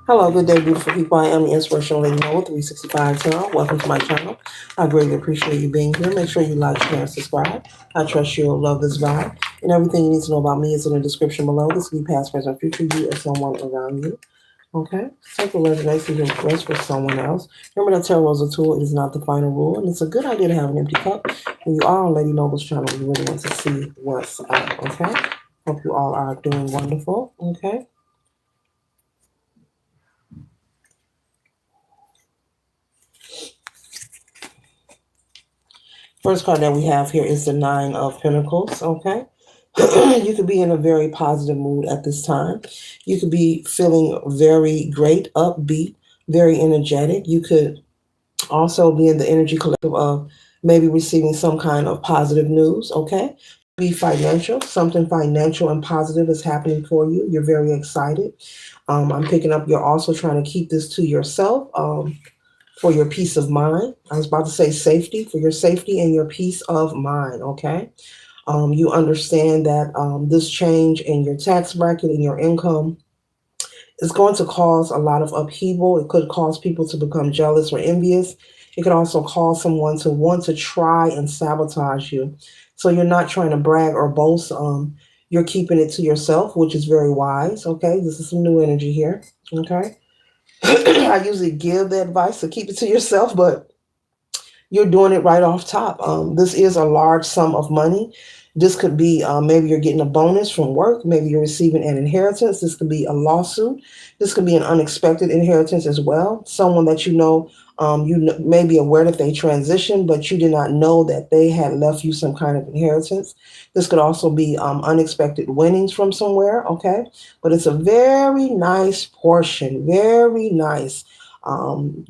Hello, good day, beautiful people. I am the Inspirational Lady Noble 365 Tarot. Welcome to my channel. I greatly appreciate you being here. Make sure you like, share, and subscribe. I trust you'll love this vibe. And everything you need to know about me is in the description below. This will be past, present, future, you, or someone around you. Okay? Something resonates, you can rest for someone else. Remember that tarot is a tool, it is not the final rule. And it's a good idea to have an empty cup. When you are on Lady Noble's channel, you really want to see what's up. Okay? Hope you all are doing wonderful. Okay? First card that we have here is the Nine of Pentacles, okay? You could be in a very positive mood at this time. You could be feeling very great, upbeat, very energetic. You could also be in the energy collective of maybe receiving some kind of positive news, okay? Be financial, something financial and positive is happening for you. You're very excited. I'm picking up, you're also trying to keep this to yourself. For your peace of mind. I was about to say safety, for your safety and your peace of mind, okay? You understand that this change in your tax bracket and your income is going to cause a lot of upheaval. It could cause people to become jealous or envious. It could also cause someone to want to try and sabotage you. So you're not trying to brag or boast. You're keeping it to yourself, which is very wise, okay? This is some new energy here, okay? I usually give the advice to keep it to yourself, but you're doing it right off top. This is a large sum of money. This could be maybe you're getting a bonus from work. Maybe you're receiving an inheritance. This could be a lawsuit. This could be an unexpected inheritance as well. Someone that you may be aware that they transitioned, but you did not know that they had left you some kind of inheritance. This could also be unexpected winnings from somewhere, okay? But it's a very nice portion, very nice.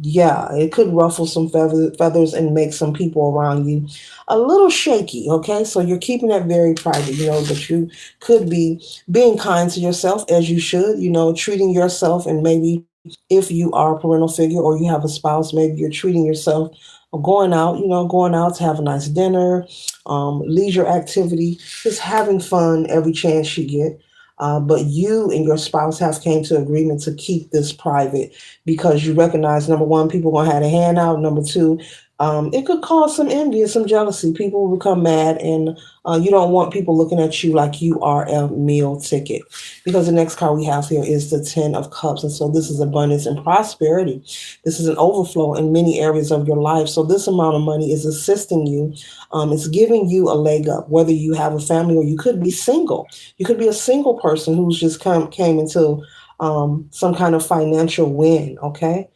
Yeah, it could ruffle some feathers and make some people around you a little shaky, okay? So you're keeping that very private, but you could be being kind to yourself as you should, treating yourself, and maybe if you are a parental figure or you have a spouse, maybe you're treating yourself going out to have a nice dinner, leisure activity, just having fun every chance you get. But you and your spouse have came to agreement to keep this private because you recognize, number one, people are going to have a handout. Number two, it could cause some envy and some jealousy. People will become mad, and you don't want people looking at you like you are a meal ticket. Because the next card we have here is the Ten of Cups. And so this is abundance and prosperity. This is an overflow in many areas of your life. So this amount of money is assisting you. It's giving you a leg up, whether you have a family or you could be single. You could be a single person who's just came into some kind of financial win, okay?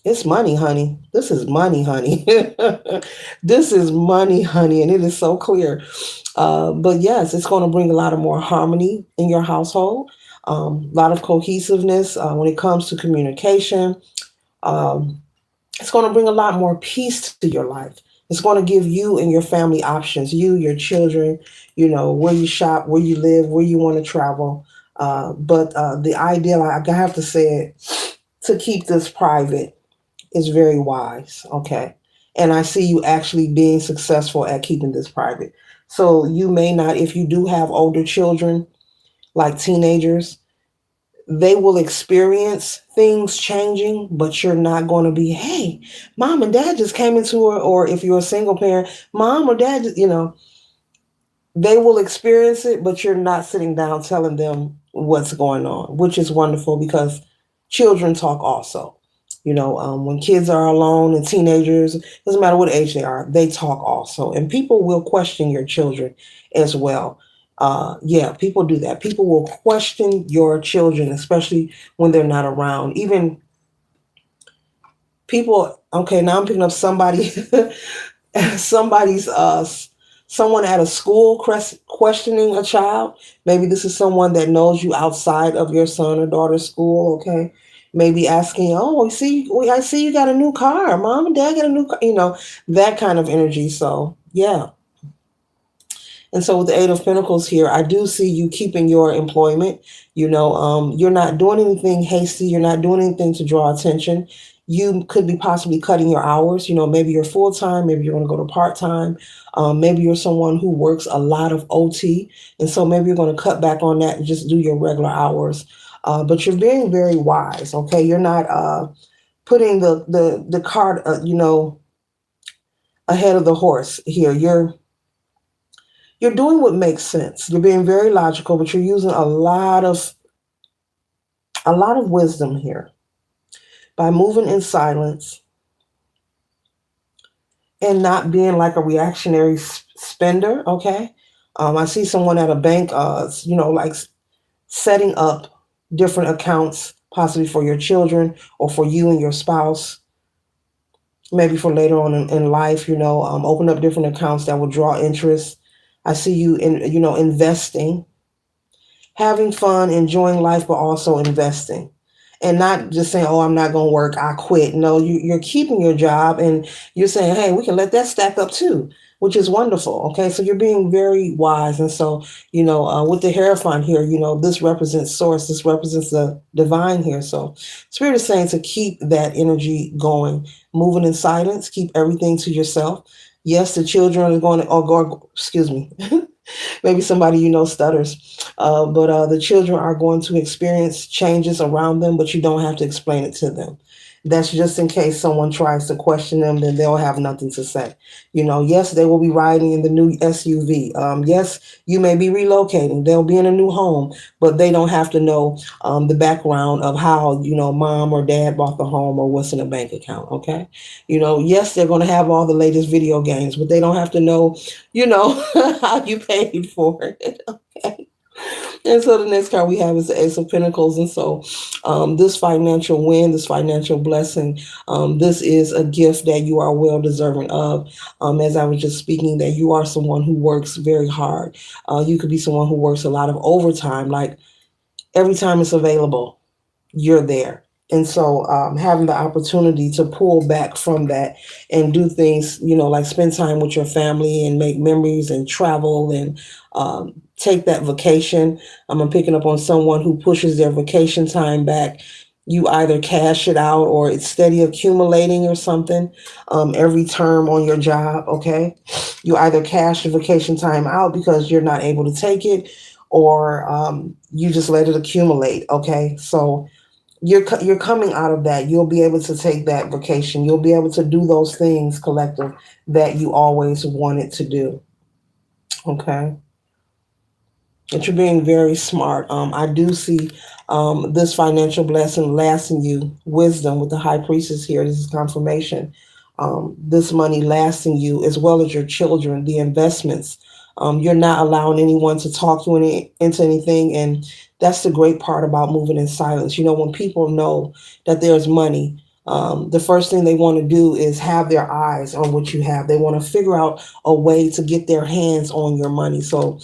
It's money, honey. This is money, honey. This is money, honey, and it is so clear. But yes, it's going to bring a lot of more harmony in your household, a lot of cohesiveness when it comes to communication. Um, it's going to bring a lot more peace to your life. It's going to give you and your family options, you, your children, where you shop, where you live, where you want to travel. But the ideal, I have to say it, to keep this private is very wise. Okay. And I see you actually being successful at keeping this private. So you may not, if you do have older children, like teenagers, they will experience things changing, but you're not going to be, hey, mom and dad just came into her, or if you're a single parent, mom or dad, they will experience it, but you're not sitting down telling them what's going on, which is wonderful because children talk also. When kids are alone and teenagers, doesn't matter what age they are, they talk also. And people will question your children as well. Yeah, people do that. People will question your children, especially when they're not around. Even people, okay, now I'm picking up somebody's someone at a school questioning a child. Maybe this is someone that knows you outside of your son or daughter's school. Okay, maybe asking, oh, I see you got a new car, mom and dad got a new car, that kind of energy. So yeah. And so with the Eight of Pentacles here, I do see you keeping your employment. You're not doing anything hasty. You're not doing anything to draw attention. You could be possibly cutting your hours. Maybe you're full time, maybe you're going to go to part time. Maybe you're someone who works a lot of OT, and so maybe you're going to cut back on that and just do your regular hours. But you're being very wise. Okay, you're not putting the cart, ahead of the horse here. You're doing what makes sense. You're being very logical, but you're using a lot of wisdom here by moving in silence and not being like a reactionary spender. Okay, I see someone at a bank, like setting up different accounts, possibly for your children or for you and your spouse, maybe for later on in life. Open up different accounts that will draw interest. I see you in investing, having fun, enjoying life, but also investing. And not just saying, "Oh, I'm not going to work, I quit." No, you're keeping your job, and you're saying, "Hey, we can let that stack up too," which is wonderful. Okay, so you're being very wise. And so, with the Hierophant here, this represents source, this represents the divine here. So Spirit is saying to keep that energy going, moving in silence, keep everything to yourself. Yes, the children are going to, or go, excuse me, maybe somebody stutters, but the children are going to experience changes around them, but you don't have to explain it to them. That's just in case someone tries to question them, then they'll have nothing to say. Yes, they will be riding in the new SUV. Yes, you may be relocating. They'll be in a new home, but they don't have to know the background of how, mom or dad bought the home or what's in a bank account. Okay. Yes, they're going to have all the latest video games, but they don't have to know, how you paid for it. Okay. And so the next card we have is the Ace of Pentacles. And so this financial win, this financial blessing, this is a gift that you are well deserving of. As I was just speaking, that you are someone who works very hard. You could be someone who works a lot of overtime, like every time it's available, you're there. And so having the opportunity to pull back from that and do things, like spend time with your family and make memories and travel and take that vacation. I'm picking up on someone who pushes their vacation time back. You either cash it out or it's steady accumulating or something every term on your job. Okay. You either cash your vacation time out because you're not able to take it, or you just let it accumulate. Okay. So you're coming out of that. You'll be able to take that vacation. You'll be able to do those things, collective, that you always wanted to do. Okay. That you're being very smart. I do see this financial blessing lasting you wisdom with the high priestess here. This is confirmation. This money lasting you as well as your children, the investments. You're not allowing anyone to talk you into anything. And that's the great part about moving in silence. When people know that there's money, the first thing they want to do is have their eyes on what you have. They want to figure out a way to get their hands on your money. So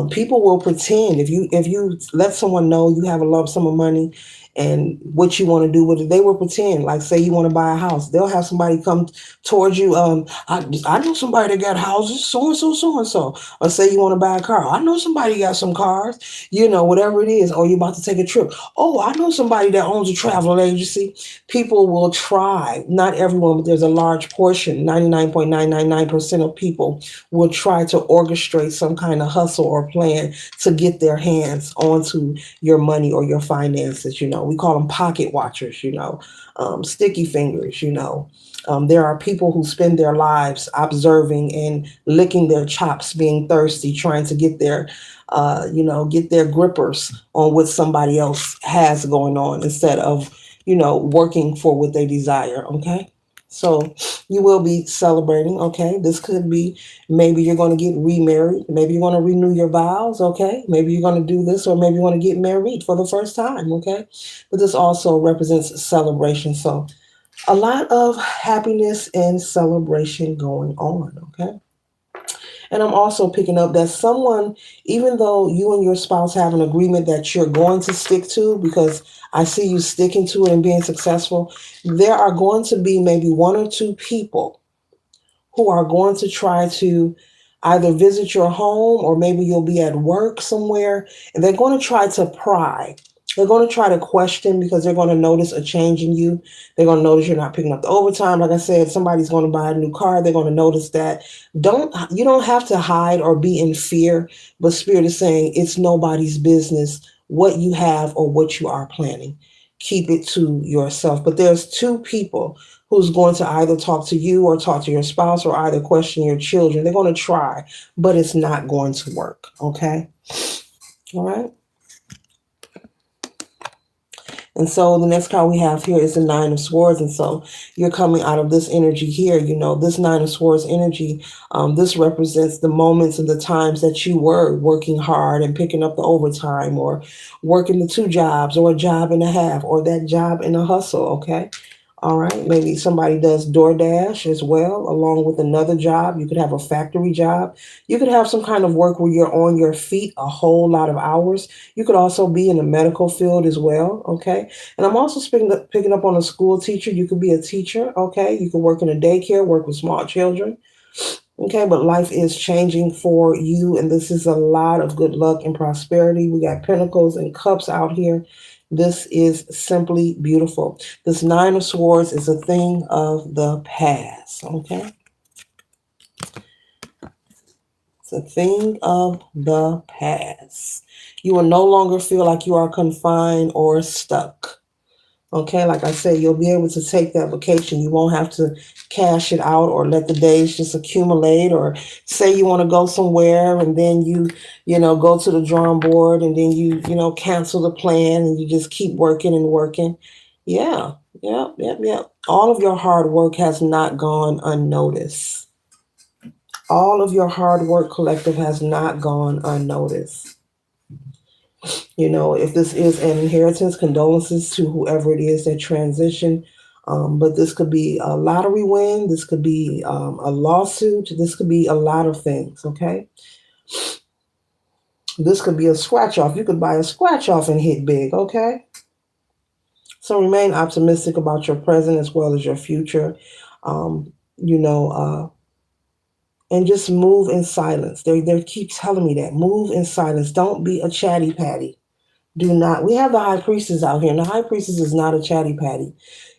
people will pretend, if you let someone know you have a lump sum of money and what you want to do with it, they will pretend. Like, say you want to buy a house, they'll have somebody come towards you. I know somebody that got houses, so and so, so and so. Or say you want to buy a car, I know somebody got some cars. Whatever it is. Or you're about to take a trip. Oh, I know somebody that owns a travel agency. People will try. Not everyone, but there's a large portion. 99.999% of people will try to orchestrate some kind of hustle or plan to get their hands onto your money or your finances. We call them pocket watchers, sticky fingers. There are people who spend their lives observing and licking their chops, being thirsty, trying to get their grippers on what somebody else has going on instead of, working for what they desire. Okay. So you will be celebrating. Okay. This could be, maybe you're going to get remarried. Maybe you're going to renew your vows. Okay. Maybe you're going to do this, or maybe you want to get married for the first time. Okay. But this also represents celebration. So a lot of happiness and celebration going on. Okay. And I'm also picking up that someone, even though you and your spouse have an agreement that you're going to stick to, because I see you sticking to it and being successful, there are going to be maybe one or two people who are going to try to either visit your home, or maybe you'll be at work somewhere, and they're going to try to pry They're going to try to question because they're going to notice a change in you. They're going to notice you're not picking up the overtime. Like I said, somebody's going to buy a new car. They're going to notice that. You don't have to hide or be in fear, but Spirit is saying it's nobody's business what you have or what you are planning. Keep it to yourself. But there's two people who's going to either talk to you or talk to your spouse or either question your children. They're going to try, but it's not going to work. Okay? All right? And so the next card we have here is the Nine of Swords. And so you're coming out of this energy here. This Nine of Swords energy, this represents the moments and the times that you were working hard and picking up the overtime or working the two jobs or a job and a half or that job and a hustle, okay? All right, maybe somebody does DoorDash as well, along with another job. You could have a factory job. You could have some kind of work where you're on your feet a whole lot of hours. You could also be in the medical field as well, okay? And I'm also picking up on a school teacher. You could be a teacher, okay? You could work in a daycare, work with small children, okay? But life is changing for you, and this is a lot of good luck and prosperity. We got pentacles and cups out here. This is simply beautiful. This Nine of Swords is a thing of the past, okay? It's a thing of the past. You will no longer feel like you are confined or stuck. Okay, like I said, you'll be able to take that vacation. You won't have to cash it out or let the days just accumulate or say you want to go somewhere and then go to the drawing board and then cancel the plan and you just keep working and working. Yeah, yeah. All of your hard work has not gone unnoticed. All of your hard work, collective, has not gone unnoticed. If this is an inheritance, condolences to whoever it is that transitioned. But this could be a lottery win. This could be a lawsuit. This could be a lot of things, okay? This could be a scratch off. You could buy a scratch off and hit big, okay? So remain optimistic about your present as well as your future. Um, you know, and just move in silence. They keep telling me that. Move in silence. Don't be a chatty patty. Do not. We have the high priestess out here, and the high priestess is not a chatty patty.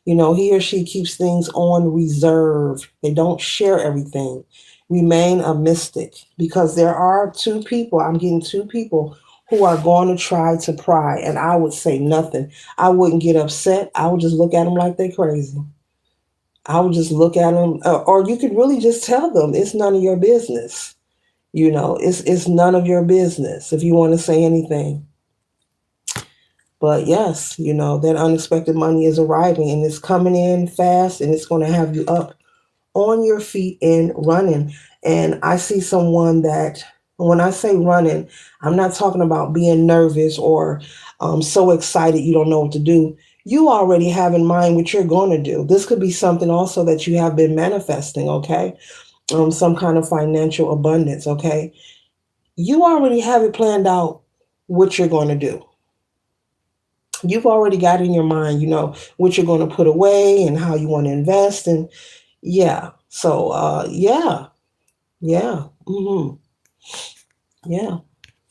He or she keeps things on reserve. They don't share everything. Remain a mystic because there are two people. I'm getting two people who are going to try to pry, and I would say nothing. I wouldn't get upset. I would just look at them like they're crazy. I would just look at them, or you could really just tell them it's none of your business. It's none of your business if you want to say anything. But yes, that unexpected money is arriving and it's coming in fast and it's going to have you up on your feet and running. And I see someone that, when I say running, I'm not talking about being nervous or so excited you don't know what to do. You already have in mind what you're going to do. This could be something also that you have been manifesting, okay? Some kind of financial abundance, okay? You already have it planned out what you're going to do. You've already got in your mind, what you're going to put away and how you want to invest. And yeah, so yeah, yeah,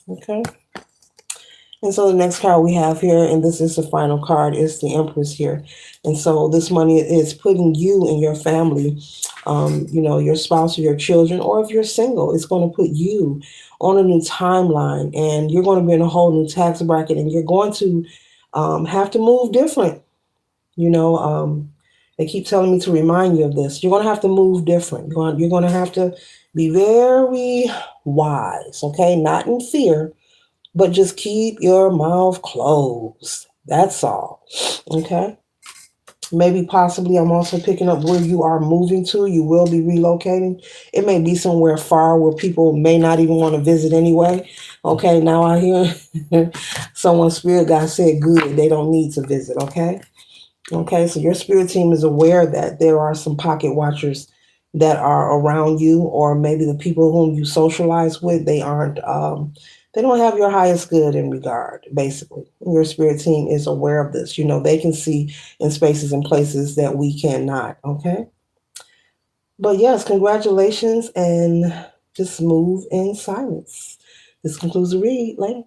okay. And so the next card we have here, and this is the final card, is the Empress here. And so this money is putting you and your family, your spouse or your children, or if you're single, it's going to put you on a new timeline and you're going to be in a whole new tax bracket and you're going to have to move different. They keep telling me to remind you of this. You're going to have to move different. You're going to have to be very wise, okay? Not in fear, but just keep your mouth closed. That's all, okay? Maybe possibly I'm also picking up where you are moving to. You will be relocating. It may be somewhere far where people may not even want to visit anyway. Okay, now I hear someone's spirit guide said, good, they don't need to visit, okay? Okay, so your spirit team is aware that there are some pocket watchers that are around you, or maybe the people whom you socialize with, they don't have your highest good in regard, basically. Your spirit team is aware of this. They can see in spaces and places that we cannot, okay? But yes, congratulations, and just move in silence. This concludes the read. Later.